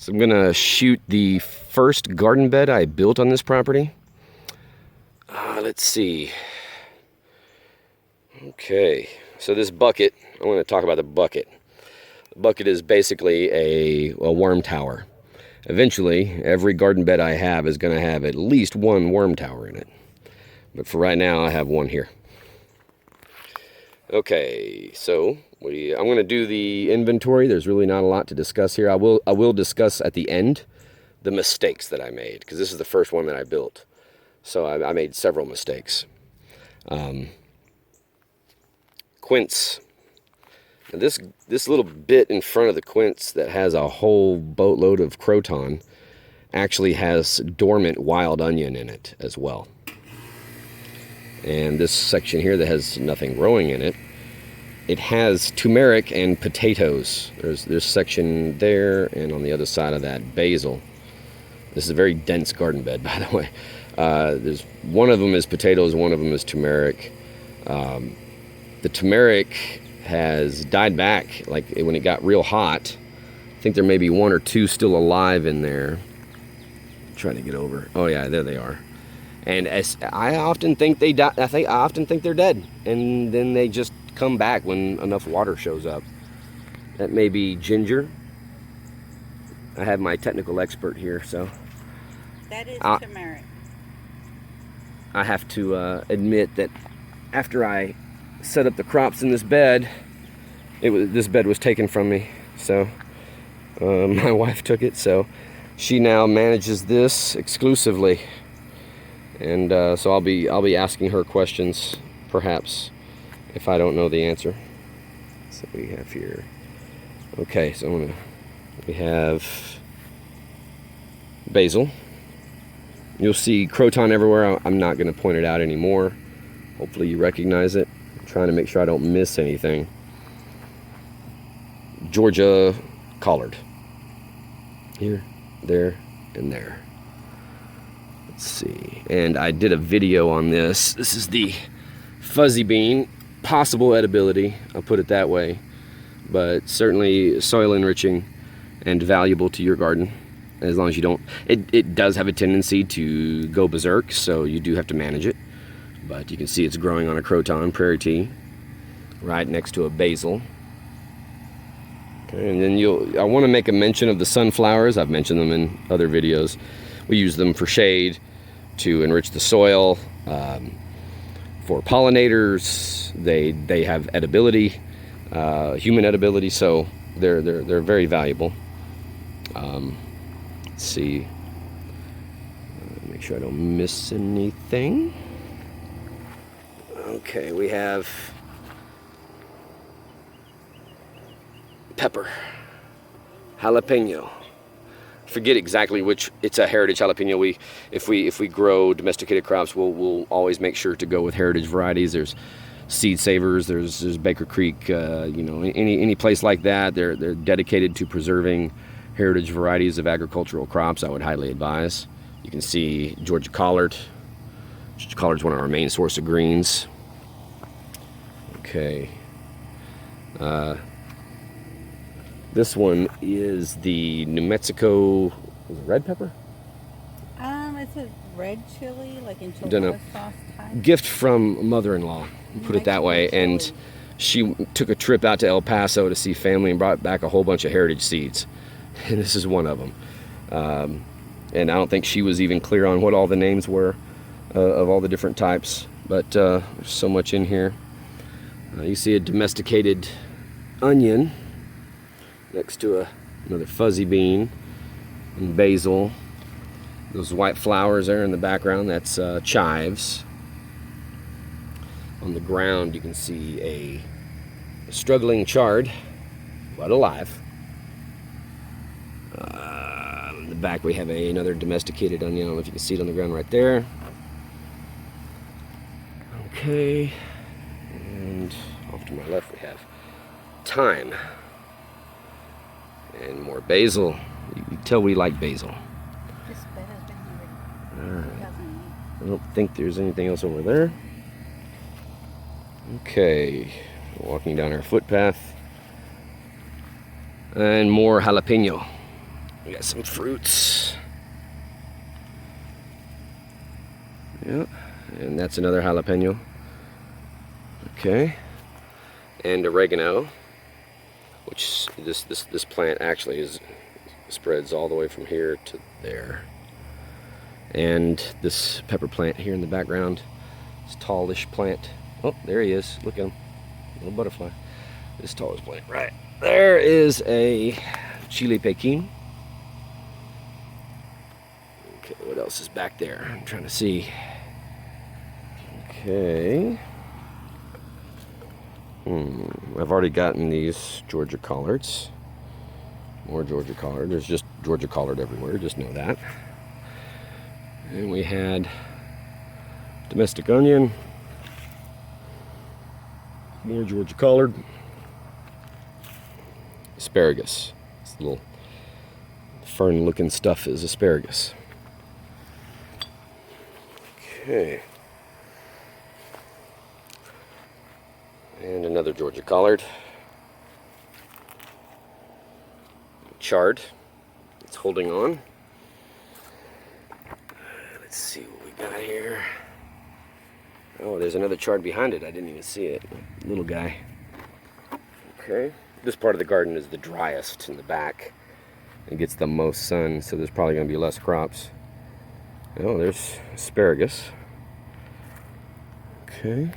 So I'm gonna shoot the first garden bed I built on this property. Let's see. Okay, so this bucket, I want to talk about the bucket. The bucket is basically a worm tower. Eventually, every garden bed I have is going to have at least one worm tower in it. But for right now, I have one here. Okay, so I'm going to do the inventory. There's really not a lot to discuss here. I will discuss at the end the mistakes that I made, because this is the first one that I built. So I made several mistakes. Quince. Now this little bit in front of the quince that has a whole boatload of croton actually has dormant wild onion in it as well. And this section here that has nothing growing in it, it has turmeric and potatoes. There's section there, and on the other side of that, basil. This is a very dense garden bed, by the way. There's one of them is potatoes, one of them is turmeric. The turmeric has died back, like when it got real hot. I think there may be one or two still alive in there. I'm trying to get over. Oh yeah, there they are. And I often think they die. I often think they're dead, and then they just come back when enough water shows up. That may be ginger. I have my technical expert here, so. That is turmeric. I have to admit that after I set up the crops in this bed, this bed was taken from me. So my wife took it, so she now manages this exclusively. And so I'll be asking her questions, perhaps, if I don't know the answer. So we have here. Okay, so we have basil. You'll see croton everywhere. I'm not going to point it out anymore. Hopefully you recognize it. I'm trying to make sure I don't miss anything. Georgia collard. Here, there, and there. Let's see. And I did a video on this. This is the fuzzy bean. Possible edibility, I'll put it that way. But certainly soil enriching and valuable to your garden. As long as you don't, it does have a tendency to go berserk, so you do have to manage it. But you can see it's growing on a croton, prairie tea, right next to a basil. Okay, and then I want to make a mention of the sunflowers. I've mentioned them in other videos. We use them for shade, to enrich the soil, for pollinators. They have edibility, human edibility, so they're very valuable. Let's see. Make sure I don't miss anything. Okay, we have pepper, jalapeno. Forget exactly which. It's a heritage jalapeno. If we grow domesticated crops, we'll always make sure to go with heritage varieties. There's Seed Savers. There's Baker Creek. Any place like that. They're dedicated to preserving heritage varieties of agricultural crops. I would highly advise. You can see Georgia collard. Georgia collard is one of our main source of greens. Okay. This one is the New Mexico red pepper. It's a red chili, like enchilada sauce type. Gift from mother-in-law, put it that way. Chili. And she took a trip out to El Paso to see family and brought back a whole bunch of heritage seeds. And this is one of them. And I don't think she was even clear on what all the names were of all the different types. But there's so much in here. You see a domesticated onion next to another fuzzy bean and basil. Those white flowers there in the background, that's chives. On the ground you can see a struggling chard, but alive. In the back we have another domesticated onion. I don't know if you can see it on the ground right there. Okay, and off to my left we have thyme and more basil. You can tell we like basil. This bed has been here in 2008. I don't think there's anything else over there. Okay, walking down our footpath. And more jalapeno. We got some fruits. Yeah, and that's another jalapeno. Okay, and oregano, which this plant actually spreads all the way from here to there. And this pepper plant here in the background, this tallish plant. Oh, there he is. Look at him, little butterfly. This tallest plant right there is a chile pekin. Okay, what else is back there? I'm trying to see. Okay. I've already gotten these Georgia collards. More Georgia collard. There's just Georgia collard everywhere, just know that. And we had domestic onion. More Georgia collard. Asparagus. This little fern-looking stuff is asparagus. Okay. And another Georgia collard. Chard. It's holding on. Let's see what we got here. Oh, there's another chard behind it. I didn't even see it. Little guy. Okay. This part of the garden is the driest in the back. It gets the most sun, so there's probably going to be less crops. Oh, there's asparagus. Okay.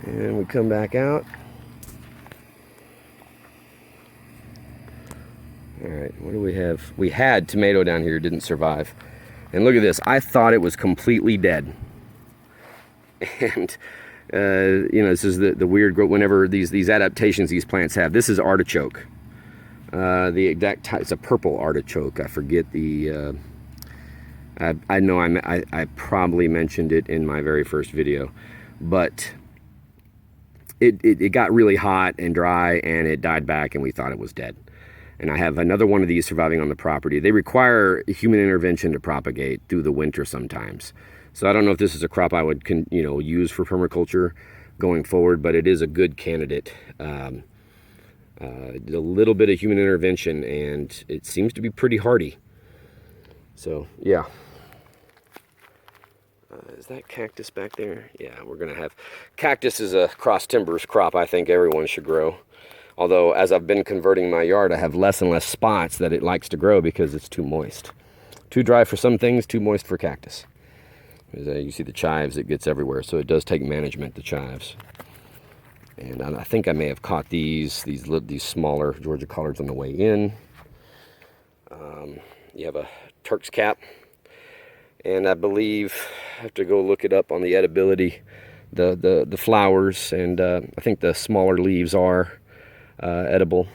And we come back out. All right, what do we have? We had tomato down here, didn't survive. And look at this. I thought it was completely dead. And, you know, this is the weird growth whenever these adaptations these plants have. This is artichoke. The exact type, it's a purple artichoke. I forget the, I know I probably mentioned it in my very first video, but it got really hot and dry and it died back and we thought it was dead. And I have another one of these surviving on the property. They require human intervention to propagate through the winter sometimes. So I don't know if this is a crop I would use for permaculture going forward, but it is a good candidate. A little bit of human intervention and it seems to be pretty hardy. So yeah. Is that cactus back there? Yeah, we're gonna have cactus is a cross timbers crop I think everyone should grow. Although as I've been converting my yard, I have less and less spots that it likes to grow because it's too moist. Too dry for some things, too moist for cactus. You see the chives, it gets everywhere, so it does take management, the chives. And I think I may have caught these smaller Georgia collards on the way in. You have a Turk's cap. And I believe, I have to go look it up on the edibility, the flowers, and I think the smaller leaves are edible.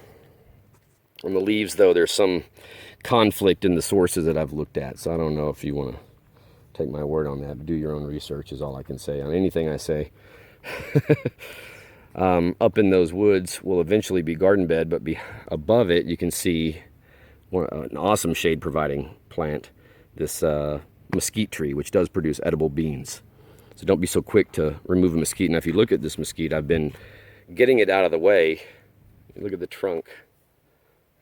On the leaves, though, there's some conflict in the sources that I've looked at, so I don't know if you want to take my word on that, but do your own research is all I can say on anything I say. Up in those woods will eventually be garden bed, but above it you can see an awesome shade providing plant, this mesquite tree, which does produce edible beans. So don't be so quick to remove a mesquite. Now if you look at this mesquite, I've been getting it out of the way. Look at the trunk.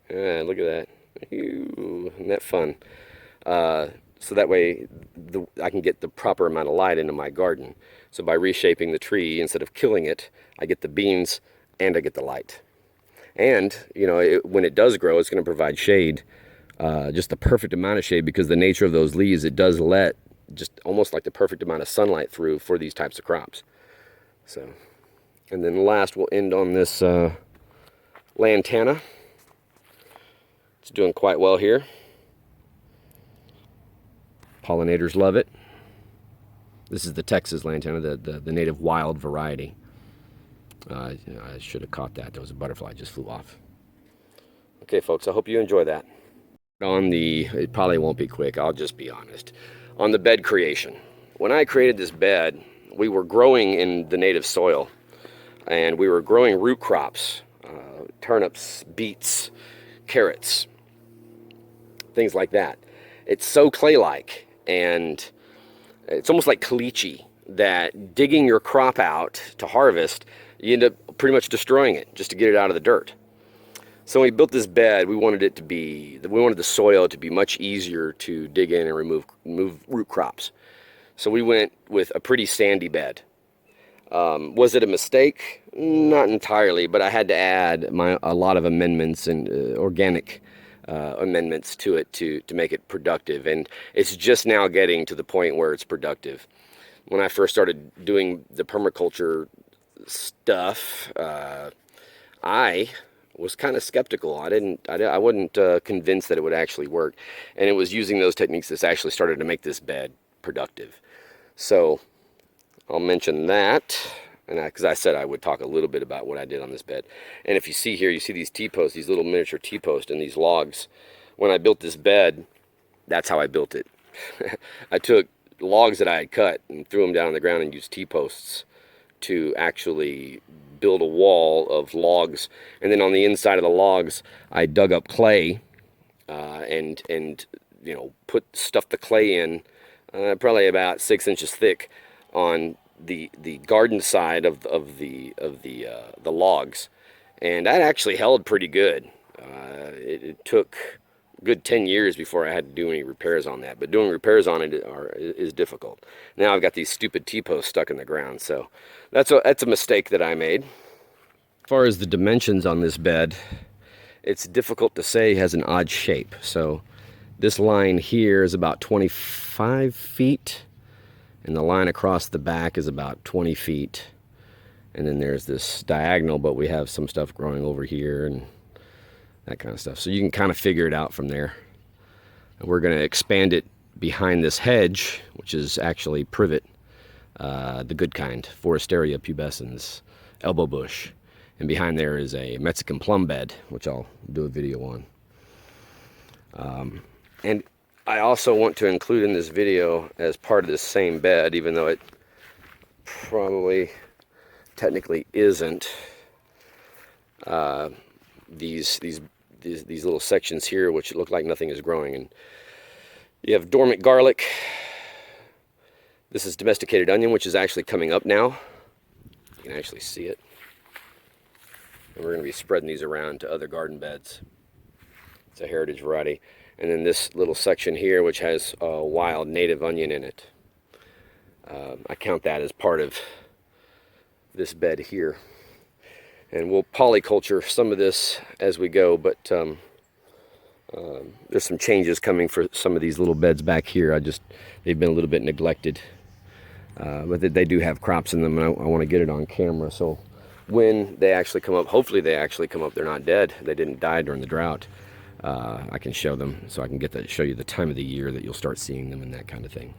Yeah, look at that. Ew, isn't that fun? So that way I can get the proper amount of light into my garden. So by reshaping the tree, instead of killing it, I get the beans and I get the light. And, when it does grow, it's going to provide shade, just the perfect amount of shade, because the nature of those leaves, it does let just almost like the perfect amount of sunlight through for these types of crops. So, and then last we'll end on this lantana. It's doing quite well here. Pollinators love it. This is the Texas lantana, the native wild variety. I should have caught that. There was a butterfly just flew off. Okay, folks, I hope you enjoy that. It probably won't be quick, I'll just be honest. On the bed creation. When I created this bed, we were growing in the native soil. And we were growing root crops, turnips, beets, carrots, things like that. It's so clay-like, and it's almost like caliche, that digging your crop out to harvest, you end up pretty much destroying it just to get it out of the dirt. So when we built this bed, we wanted the soil to be much easier to dig in and remove root crops. So we went with a pretty sandy bed. Was it a mistake? Not entirely, but I had to add a lot of amendments and organic amendments to it to make it productive. And it's just now getting to the point where it's productive. When I first started doing the permaculture stuff, I was kind of skeptical. I wasn't convinced that it would actually work. And it was using those techniques that actually started to make this bed productive. So I'll mention that, and because I said I would talk a little bit about what I did on this bed. And if you see here, you see these T-posts, these little miniature T-posts and these logs. When I built this bed, that's how I built it. I took logs that I had cut and threw them down on the ground and used T-posts to actually build a wall of logs. And then on the inside of the logs, I dug up clay and you know, stuffed the clay in probably about 6 inches thick on the garden side of the logs, and that actually held pretty good. It took a good 10 years before I had to do any repairs on that, but doing repairs on it is difficult. Now I've got these stupid T-posts stuck in the ground, so that's a mistake that I made. As far as the dimensions on this bed, it's difficult to say. It has an odd shape. So this line here is about 25 feet. And the line across the back is about 20 feet. And then there's this diagonal, but we have some stuff growing over here and that kind of stuff. So you can kind of figure it out from there. And we're going to expand it behind this hedge, which is actually privet, the good kind, Foresteria pubescens, elbow bush. And behind there is a Mexican plum bed, which I'll do a video on. And I also want to include in this video, as part of this same bed, even though it probably technically isn't, these little sections here which look like nothing is growing. And you have dormant garlic. This is domesticated onion, which is actually coming up now. You can actually see it. And we're going to be spreading these around to other garden beds. It's a heritage variety. And then this little section here, which has a wild native onion in it. I count that as part of this bed here. And we'll polyculture some of this as we go, but there's some changes coming for some of these little beds back here. They've been a little bit neglected. But they do have crops in them, and I want to get it on camera. So when they actually come up, hopefully they actually come up, they're not dead. They didn't die during the drought. I can show them, so I can show you the time of the year that you'll start seeing them and that kind of thing.